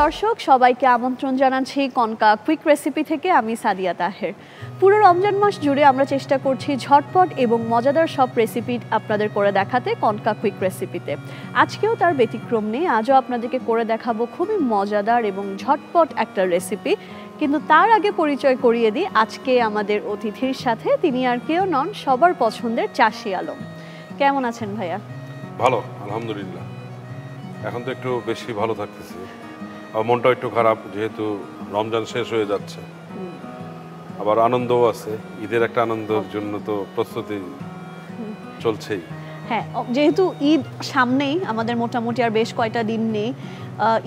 দর্শক সবাইকে আমন্ত্রণ জানাচ্ছি কনকা কুইক রেসিপি থেকে। আমি সাদিয়া তাহের। পুরো রমজান মাস জুড়ে আমরা চেষ্টা করছি ঝটপট এবং মজাদার সব রেসিপি আপনাদের করে দেখাতে কনকা কুইক রেসিপিতে। আজকেও তার ব্যতিক্রম নেই। আজও আপনাদেরকে করে দেখাবো খুবই মজাদার এবং ঝটপট একটা রেসিপি। কিন্তু তার আগে পরিচয় করিয়ে দিই আজকে আমাদের অতিথির সাথে। তিনি আর কেউ নন, সবার পছন্দের চাষি আলম। কেমন আছেন ভাইয়া? ভালো, আলহামদুলিল্লাহ। এখন তো একটু বেশি ভালো থাকতেছি, আর মনটা একটু খারাপ যেহেতু রমজান শেষ হয়ে যাচ্ছে। আবার আনন্দও আছে, ঈদের একটা আনন্দের জন্য তো প্রস্তুতি চলছেই। হ্যাঁ, যেহেতু ঈদ সামনেই, আমাদের মোটামুটি আর বেশ কয়টা দিন নেই,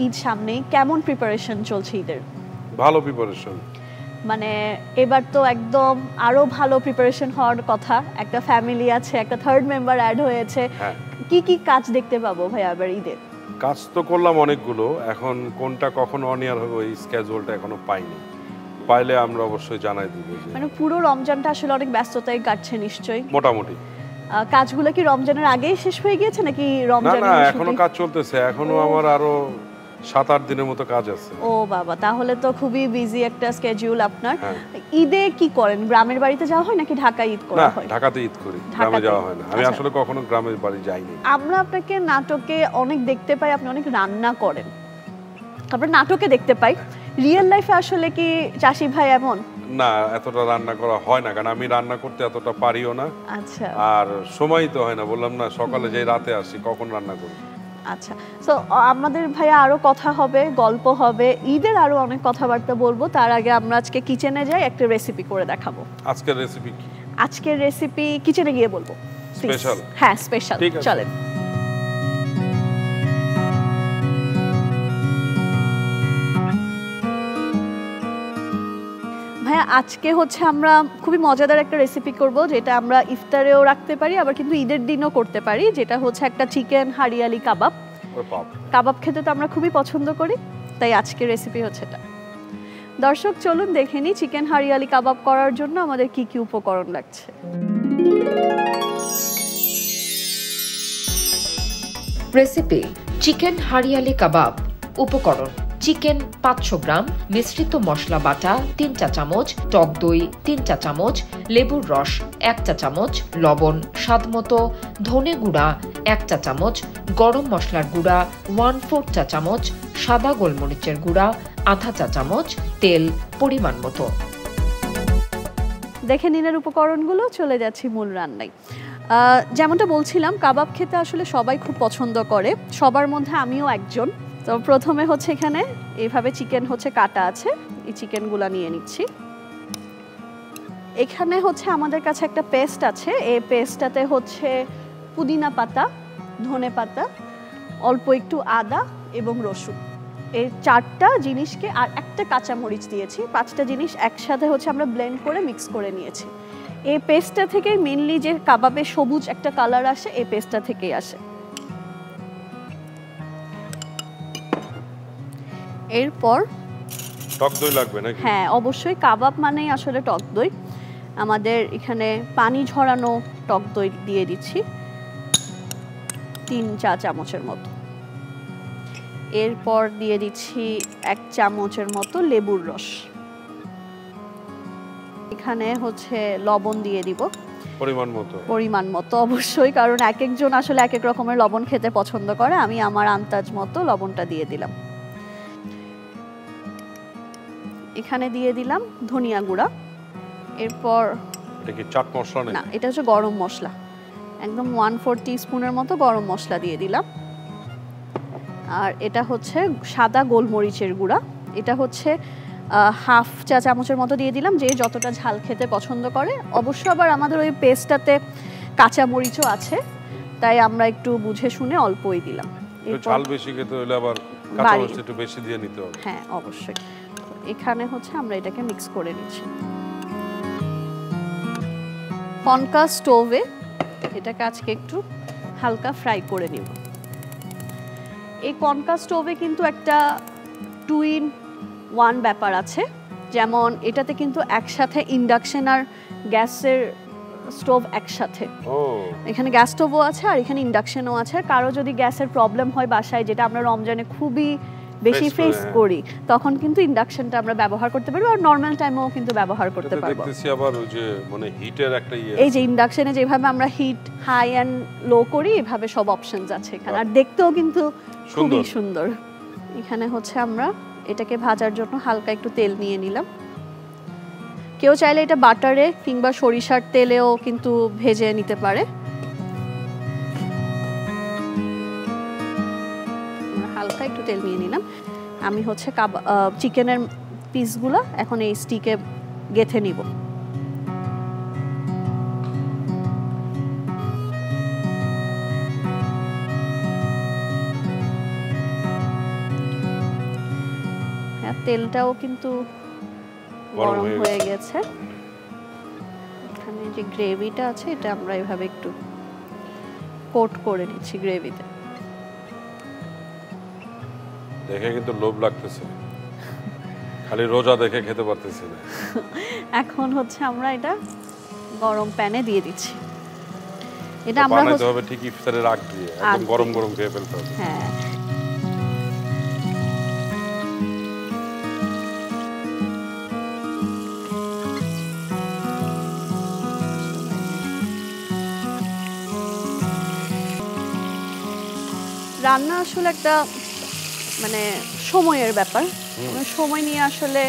ঈদ সামনেই। কেমন প্রিপারেশন চলছে ঈদের? ভালো প্রিপারেশন, মানে এবার তো একদম আরো ভালো প্রিপারেশন হওয়ার কথা। একটা ফ্যামিলি আছে, একটা থার্ড মেম্বার অ্যাড হয়েছে। কি কি কাজ দেখতে পাবো ভাই এবার ঈদে? কাজ তো করলাম অনেকগুলো, এখন কোনটা কখন অনিয়ার হবে ওই স্কেজুয়ালটা এখনো পাইনি। পাইলে আমরা অবশ্যই জানাই দিব। মানে পুরো রমজানটা আসলে অনেক ব্যস্ততায় কাটছে নিশ্চয়ই? মোটামুটি। কাজগুলো কি রমজানের আগেই শেষ হয়ে গিয়েছে নাকি রমজানের? না, এখনো কাজ চলতেছে, এখনো আমার আরো 7-8 দিনের মতো কাজ আছে। ও বাবা, তাহলে তো খুবই বিজি একটা স্কেডিউল আপনার। ঈদে কি করেন? গ্রামের বাড়িতে যাওয়া হয় নাকি ঢাকায় ঈদ করা হয়? না, ঢাকাতে ঈদ করি, গ্রামে যাওয়া হয় না। আমি আসলে কখনো গ্রামের বাড়ি যাইনি। আমরা আপনাকে নাটকে অনেক দেখতে পাই, আপনি অনেক রান্না করেন। আমরা নাটকে দেখতে পাই, রিয়েল লাইফে আসলে কি চাষি ভাই এমন? না, এতটা রান্না করা হয় না, কারণ আমি রান্না করতে এতটা পারিও না। আচ্ছা। আর সময় তো হয় না, বললাম না সকালে যাই রাতে আসি, কখন রান্না করি। আচ্ছা, সো আমাদের ভাইয়া আরো কথা হবে, গল্প হবে, ঈদের আরো অনেক কথাবার্তা বলবো। তার আগে আমরা আজকে কিচেনে যাই, একটা রেসিপি করে দেখাবো। আজকের রেসিপি কি? আজকের রেসিপি কিচেনে গিয়ে বলবো। স্পেশাল? হ্যাঁ, স্পেশাল। চলেন। ভাইয়া আজকে হচ্ছে আমরা খুবই মজাদার একটা রেসিপি করব, যেটা আমরা ইফতারেও রাখতে পারি, আবার কিন্তু ঈদের দিনও করতে পারি। যেটা হচ্ছে একটা চিকেন হারিয়ালি কাবাব। কাবাব খেতে তো আমরা খুবই পছন্দ করি, তাই আজকের রেসিপি হচ্ছে এটা। দর্শক চলুন দেখে নিই চিকেন হারিয়ালি কাবাব করার জন্য আমাদের কি কি উপকরণ লাগছে। রেসিপি: চিকেন হারিয়ালি কাবাব। উপকরণ: চিকেন 500 গ্রাম, মিশ্রিত মশলা বাটা 3 চা চামচ, টক দই 3 চা চামচ, লেবুর রস 1 চা চামচ, লবণ স্বাদমতো, ধনে গুঁড়া 1 চা চামচ, গরম মশলার গুঁড়া 1/4 চা চামচ, সাদা গোলমরিচের গুঁড়া আধা চা চামচ, তেল পরিমাণ মতো। দেখে নিনের উপকরণগুলো, চলে যাচ্ছি মূল রান্নায়। যেমনটা বলছিলাম, কাবাব খেতে আসলে সবাই খুব পছন্দ করে, সবার মধ্যে আমিও একজন। তো প্রথমে হচ্ছে এখানে এইভাবে চিকেন হচ্ছে কাটা আছে, এই চিকেনগুলো নিয়ে নিচ্ছি। এখানে হচ্ছে আমাদের কাছে একটা পেস্ট আছে, এই পেস্টটাতে হচ্ছে পুদিনা পাতা, ধনে পাতা, অল্প একটু আদা এবং রসুন, এই 4টা জিনিসকে, আর একটা কাঁচামরিচ দিয়েছি। 5টা জিনিস একসাথে হচ্ছে আমরা ব্লেন্ড করে মিক্স করে নিয়েছি। এই পেস্টটা থেকে মেনলি যে কাবাবে সবুজ একটা কালার আসে, এই পেস্টটা থেকেই আসে। এরপর টক দই লাগবে নাকি? হ্যাঁ, অবশ্যই। কাবাব মানেই আসলে টক দই। আমাদের এখানে পানি ঝরানো টক দই দিয়ে দিচ্ছি 3 চা চামচের মতো। এরপর দিয়ে দিচ্ছি 1 চামচের মতো লেবুর রস। এখানে হচ্ছে লবণ দিয়ে দিব পরিমাণ মতো অবশ্যই, কারণ এক একজন আসলে এক এক রকমের লবণ খেতে পছন্দ করে। আমি আমার আন্দাজ মতো লবণটা দিয়ে দিলাম। এখানে দিয়ে দিলাম ধনিয়া গুঁড়া। এরপর এটা কি চাট মশলা? না, এটা হচ্ছে গরম মশলা, একদম 1/4 টিস্পুনের মতো গরম মশলা দিয়ে দিলাম। আর এটা হচ্ছে সাদা গোলমরিচের গুঁড়া, এটা হচ্ছে 1/2 চা চামচের মতো দিয়ে দিলাম, যে যতটা ঝাল খেতে পছন্দ করে। অবশ্য আবার আমাদের ওই পেস্টটাতে কাঁচা মরিচও আছে, তাই আমরা একটু বুঝে শুনে অল্পই দিলাম। ঝাল বেশি খেতে হলে আবার কাঁচা মরিচ একটু বেশি দিয়ে নিতে হবে। হ্যাঁ, অবশ্যই। এখানে হচ্ছে আমরা এটাকে মিক্স করে নিচ্ছি। কনকা স্টোভে এটাকে আজকে একটু হালকা ফ্রাই করে নিব। এই কনকা স্টোভে কিন্তু একটা 2-in-1 ব্যাপার আছে, যেমন এটাতে কিন্তু একসাথে ইন্ডাকশন আর গ্যাসের স্টোভ একসাথে। এখানে গ্যাস স্টোভও আছে আর এখানে ইন্ডাকশনও আছে। কারো যদি গ্যাসের প্রবলেম হয় বাসায়, যেটা আমরা রমজানে খুবই বেশি Face ফেস করে, হ্যাঁ। করি তখন কিন্তু ইন্ডাকশনটা আমরা ব্যবহার করতে পারবো আর নর্মাল টাইমেও কিন্তু ব্যবহার করতে এটাতে পারবো। দেখতেছি আবার ওই যে মানে হিটের একটা ইয়ে এই যে ইন্ডাকশনে যেভাবে আমরা হিট হাই অ্যান্ড লো করি এভাবে সব অপশনস আছে এখানে, আর দেখতেও কিন্তু খুবই সুন্দর। এখানে হচ্ছে আমরা এটাকে ভাজার জন্য হালকা একটু তেল নিয়ে নিলাম। কেউ চাইলে এটা বাটারে কিংবা সরিষার তেলেও কিন্তু ভেজে নিতে পারে। হালকা একটু তেল নিয়ে নিলাম। আমি হচ্ছে চিকেনের পিসগুলো এখন এই স্টিকে গেঁথে নিব। হ্যাঁ, তেলটাও কিন্তু গরম হয়ে গেছে। এখানে যে গ্রেভিটা আছে এটা আমরা এভাবে একটু কোট করে নিচ্ছি গ্রেভিতে। দেখে কিন্তু লোভ লাগতেছে, খালি রোজা দেখে খেতে পারতেছি না। এখন হচ্ছে আমরা এটা গরম প্যানে দিয়ে দিচ্ছি। এটা আমরা বানাইতে হবে ঠিক ইফতারের আগ দিয়ে, একদম গরম গরম খেয়ে ফেলতে হবে। হ্যাঁ, রান্না আসলে একটা মানে সময়ের ব্যাপার। সময় নিয়ে আসলে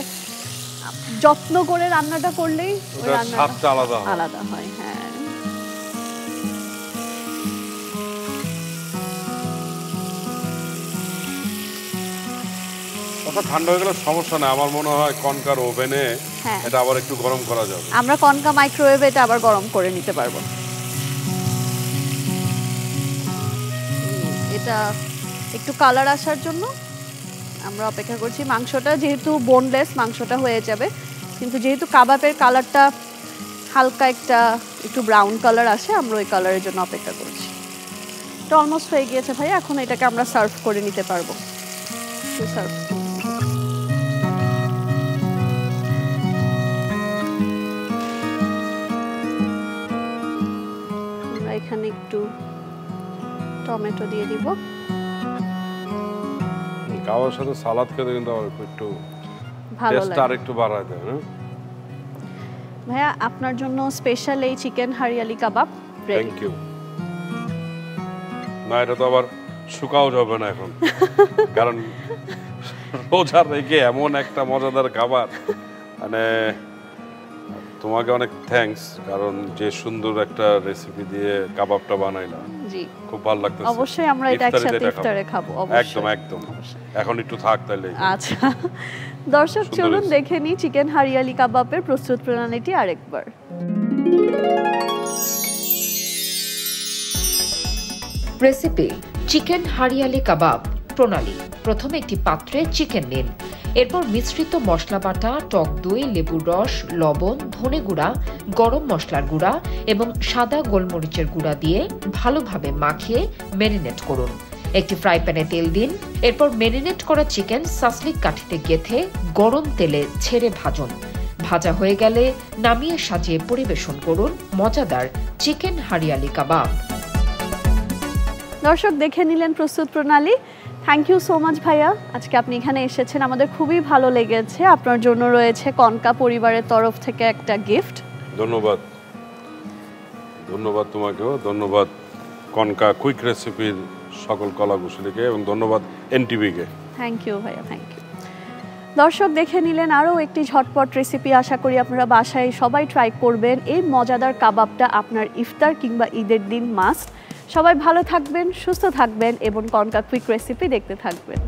যত্ন করে রান্নাটা করলেই ওই রান্নাটা আলাদা হয়। হ্যাঁ, কথা ঠান্ডা হয়ে গেলে সমস্যা নেই, আমার মনে হয় কনকার ওভেনে এটা আবার একটু গরম করা যাবে। আমরা কনকা মাইক্রোওয়েভে এটা আবার গরম করে নিতে পারবো। এটা একটু কালার আসার জন্য আমরা অপেক্ষা করছি। মাংসটা যেহেতু বোনলেস মাংসটা হয়ে যাবে, কিন্তু যেহেতু কাবাবের কালারটা হালকা একটু ব্রাউন কালার আসে, আমরা ওই কালারের জন্য অপেক্ষা করছি। এটা অলমোস্ট হয়ে গিয়েছে ভাই, এখন এটাকে আমরা সার্ভ করে নিতে পারবো। আমরা এখানে একটু টমেটো দিয়ে দিব। কাবাবের সাথে সালাদ খেতে কিন্তু একটু ভালো লাগে, আর একটু বাড়ায় দেয়। ভাইয়া আপনার জন্য স্পেশাল এই chicken hariyali kebab ready. Thank you. না, এটা তো আবার শুকাও যাবে না এখন, কারণ রোজা রেখে এমন একটা মজাদার খাবার। মানে তোমাকে অনেক থ্যাঙ্কস, কারণ যে সুন্দর একটা রেসিপি দিয়ে কাবাবটা বানাইলা। জি, খুব ভালো লাগতেছে। অবশ্যই আমরা এটা একসাথে ইফতারে খাবো। একদম একদম, এখন একটু থাক তাইলে। আচ্ছা দর্শক, চলুন দেখে নিই চিকেন হারিয়ালি কাবাবের প্রস্তুত প্রণালীটি আরেকবার। রেসিপি: চিকেন হারিয়ালি কাবাব। প্রণালী: প্রথমে একটি পাত্রে চিকেন নিন, এরপর মিশ্রিত মশলা বাটা, টক দই, লেবুর রস, লবণ, ধনে গুঁড়া, গরম মশলার গুঁড়া এবং সাদা গোলমরিচের গুঁড়া দিয়ে ভালোভাবে মাখিয়ে ম্যারিনেট করুন। একটি ফ্রাই প্যানে তেল দিন, এরপর ম্যারিনেট করা চিকেন সাসলিক কাঠিতে গেঁথে গরম তেলে ছেড়ে ভাজুন। ভাজা হয়ে গেলে নামিয়ে সাজিয়ে পরিবেশন করুন মজাদার চিকেন হারিয়ালি কাবাব। দর্শক দেখে নিলেন প্রস্তুত প্রণালী। থ্যাংক ইউ সো মাচ ভাইয়া, আজকে আপনি এখানে এসেছেন, আমাদের খুবই ভালো লেগেছে। আপনার জন্য রয়েছে কনকা পরিবারের তরফ থেকে একটা গিফট। ধন্যবাদ, ধন্যবাদ তোমাকেও, ধন্যবাদ কনকা কুইক রেসিপির সকল কলাকুশলীকে এবং ধন্যবাদ এনটিভিকে। থ্যাংক ইউ ভাইয়া, থ্যাংক ইউ। দর্শক দেখে নিলেন আরও একটি ঝটপট রেসিপি। আশা করি আপনারা বাসায় সবাই ট্রাই করবেন। এই মজাদার কাবাবটা আপনার ইফতার কিংবা ঈদের দিন মাস্ট। সবাই ভালো থাকবেন, সুস্থ থাকবেন এবং কনকা কুইক রেসিপি দেখতে থাকবেন।